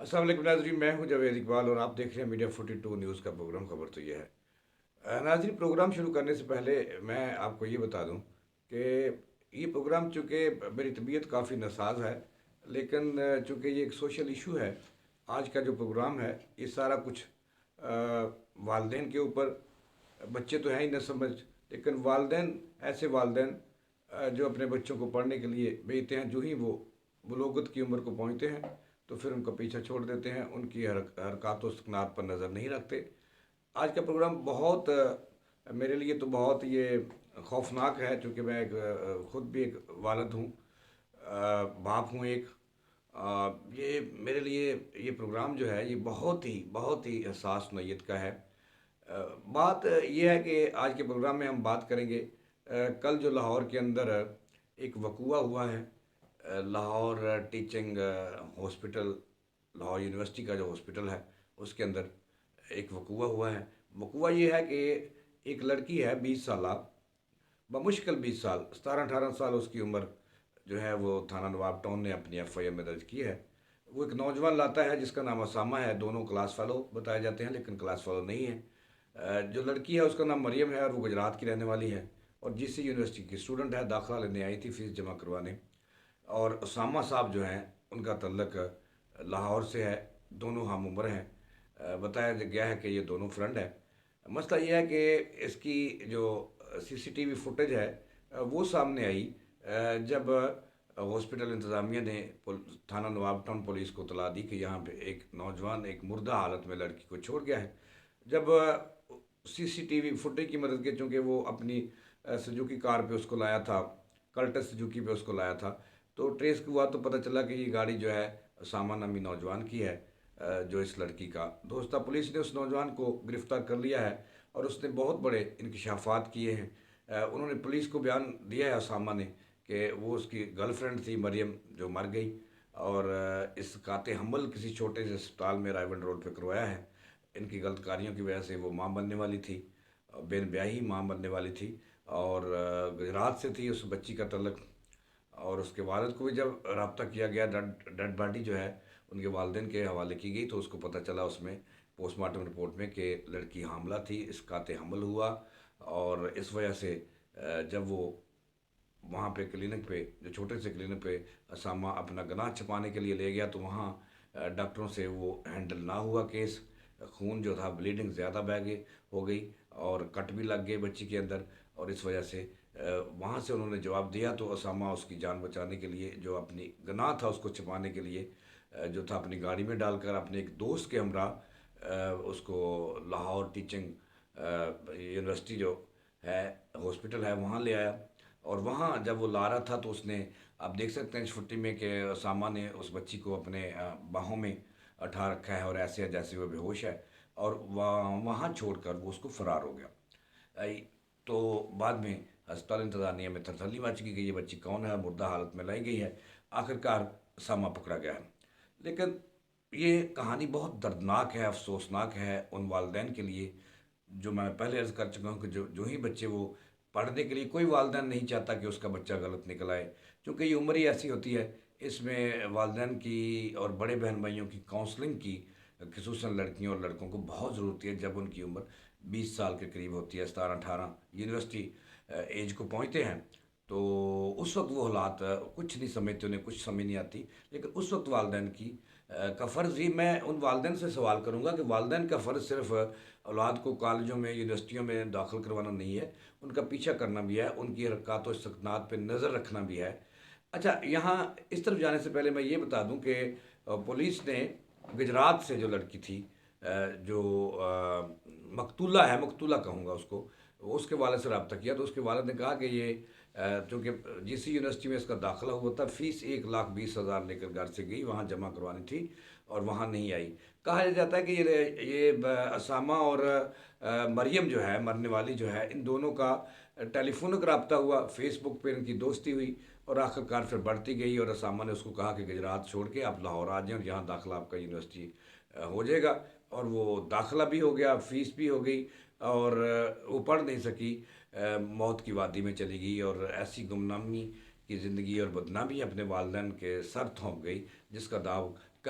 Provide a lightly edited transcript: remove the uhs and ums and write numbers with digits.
अस्सलाम वालेकुम नाज़रीन, मैं हूं जावेद इकबाल और आप देख रहे हैं मीडिया 42 न्यूज़ का प्रोग्राम। खबर तो ये है। नाज़रीन, प्रोग्राम शुरू करने से पहले मैं आपको ये बता दूं कि ये प्रोग्राम चूँकि मेरी तबीयत काफ़ी नासाज है, लेकिन चूँकि ये एक सोशल इशू है। आज का जो प्रोग्राम है ये सारा कुछ वालदेन के ऊपर। बच्चे तो हैं ही न समझ, लेकिन वालदेन, ऐसे वालदेन जो अपने बच्चों को पढ़ने के लिए भेजते हैं, जो ही वो बुलूगत की उम्र को पहुँचते हैं तो फिर उनका पीछा छोड़ देते हैं, उनकी हरकत व सुकनात पर नज़र नहीं रखते। आज का प्रोग्राम बहुत मेरे लिए तो बहुत ये खौफनाक है, क्योंकि मैं खुद भी एक वालिद हूँ, बाप हूँ एक। ये मेरे लिए ये प्रोग्राम जो है ये बहुत ही हसास नौयत का है। बात यह है कि आज के प्रोग्राम में हम बात करेंगे कल जो लाहौर के अंदर एक वकूआ हुआ है। Lahore teaching hospital, Lahore university का जो हॉस्पिटल है उसके अंदर एक वकूआ हुआ है। वकूआ ये है कि एक लड़की है 20 साल, बमुश्किल 20 साल, 17-18 साल उसकी उम्र जो है, वो थाना नवाब टाउन ने अपनी एफआईआर में दर्ज की है। वो एक नौजवान लाता है जिसका नाम असामा है। दोनों क्लास फेलो बताए जाते हैं, लेकिन क्लास फेलो नहीं है। जो लड़की है उसका नाम मरियम है और वो गुजरात की रहने वाली है और जीसी यूनिवर्सिटी की स्टूडेंट है। दाखिला लेने आई थी फ़ीस जमा करवाने। और उसामा साहब जो हैं उनका तल्लक लाहौर से है। दोनों हम उम्र हैं। बताया गया है कि ये दोनों फ्रेंड है। मसला ये है कि इसकी जो सीसीटीवी फुटेज है वो सामने आई जब हॉस्पिटल इंतज़ामिया ने थाना नवाब टाउन पुलिस को इतला दी कि यहाँ पे एक नौजवान एक मुर्दा हालत में लड़की को छोड़ गया है। जब सीसीटीवी फुटेज की मदद के, चूँकि वो अपनी सुजुकी कार पे उसको लाया था, कल्टस सुजुकी पे उसको लाया था, तो ट्रेस हुआ तो पता चला कि ये गाड़ी जो है सामा नामी नौजवान की है, जो इस लड़की का दोस्त था। पुलिस ने उस नौजवान को गिरफ्तार कर लिया है और उसने बहुत बड़े इंकशाफात किए हैं। उन्होंने पुलिस को बयान दिया है असामा ने कि वो उसकी गर्लफ्रेंड थी मरियम, जो मर गई, और इस काते हमल किसी छोटे से अस्पताल में रायवन रोड पे करवाया है। इनकी गलत कार्यों की वजह से वो माँ बनने वाली थी, बेन ब्याही माँ बनने वाली थी, और गुजरात से थी उस बच्ची का तल्लक। और उसके वालिद को भी जब रब्ता किया गया, डेड डेड बॉडी जो है उनके वालदेन के हवाले की गई, तो उसको पता चला उसमें पोस्टमार्टम रिपोर्ट में कि लड़की हामला थी, इसका हमल हुआ। और इस वजह से जब वो वहाँ पे क्लिनिक पे, जो छोटे से क्लिनिक पे असामा अपना गनाह छुपाने के लिए ले गया, तो वहाँ डॉक्टरों से वो हैंडल ना हुआ केस। खून जो था, ब्लीडिंग ज़्यादा बह गई हो गई और कट भी लग गए बच्ची के अंदर। और इस वजह से वहाँ से उन्होंने जवाब दिया, तो असामा उसकी जान बचाने के लिए, जो अपनी गनाह था उसको छिपाने के लिए, जो था अपनी गाड़ी में डालकर अपने एक दोस्त के हमरा उसको लाहौर टीचिंग यूनिवर्सिटी जो है हॉस्पिटल है वहाँ ले आया। और वहाँ जब वो ला रहा था तो उसने, आप देख सकते हैं छुट्टी में कि सामा ने उस बच्ची को अपने बाहों में उठा रखा है और ऐसे है जैसे वो बेहोश है, और वहाँ छोड़कर वो उसको फरार हो गया। आई- तो बाद में अस्पताल इंतजामिया में थरथली मच गई कि ये बच्ची कौन है, मुर्दा हालत में लाई गई है। आखिरकार सामा पकड़ा गया है। लेकिन ये कहानी बहुत दर्दनाक है, अफसोसनाक है उन वालदेन के लिए। जो मैं पहले अर्ज़ कर चुका हूँ कि जो जो ही बच्चे वो पढ़ने के लिए, कोई वालदेन नहीं चाहता कि उसका बच्चा गलत निकल आए, क्योंकि ये उम्र ही ऐसी होती है। इसमें वालदेन की और बड़े बहन भाइयों की काउंसलिंग की, खसूसन लड़कियों और लड़कों को बहुत ज़रूरत है जब उनकी उम्र 20 साल के करीब होती है, 17-18 यूनिवर्सिटी एज को पहुँचते हैं। तो उस वक्त वो हालात कुछ नहीं समझते, उन्हें कुछ समझ नहीं आती। लेकिन उस वक्त वालदेन की का फ़र्ज़ ही, मैं उन वालदेन से सवाल करूँगा कि वालदेन का फ़र्ज़ सिर्फ औलाद को कॉलेजों में, यूनिवर्सिटियों में दाखिल करवाना नहीं है, उनका पीछा करना भी है, उनकी हरकत और सकनात पर नज़र रखना भी है। अच्छा, यहाँ इस तरफ जाने से पहले मैं ये बता दूं कि पुलिस ने गुजरात से जो लड़की थी, जो मकतूला है, मकतूला कहूँगा उसको, उसके वालिद से रब्ता किया, तो उसके वालिद ने कहा कि ये चूँकि जीसी यूनिवर्सिटी में इसका दाखिला हुआ था, फ़ीस 1,20,000 लेकर घर से गई, वहाँ जमा करवानी थी और वहाँ नहीं आई। कहा जाता है कि ये असामा और मरियम जो है, मरने वाली जो है, इन दोनों का टेलीफोनिक रब्ता हुआ, फेसबुक पे इनकी दोस्ती हुई, और आखिरकार फिर बढ़ती गई। और असामा ने उसको कहा कि गुजरात छोड़ के आप लाहौर आ जाएं और यहाँ दाखिला आपका यूनिवर्सिटी हो जाएगा। और वो दाखिला भी हो गया, फ़ीस भी हो गई, और वो पढ़ नहीं सकी, मौत की वादी में चली गई और ऐसी गुमनामी की ज़िंदगी और बदनामी अपने वालदेन के सर थोंप गई, जिसका दाव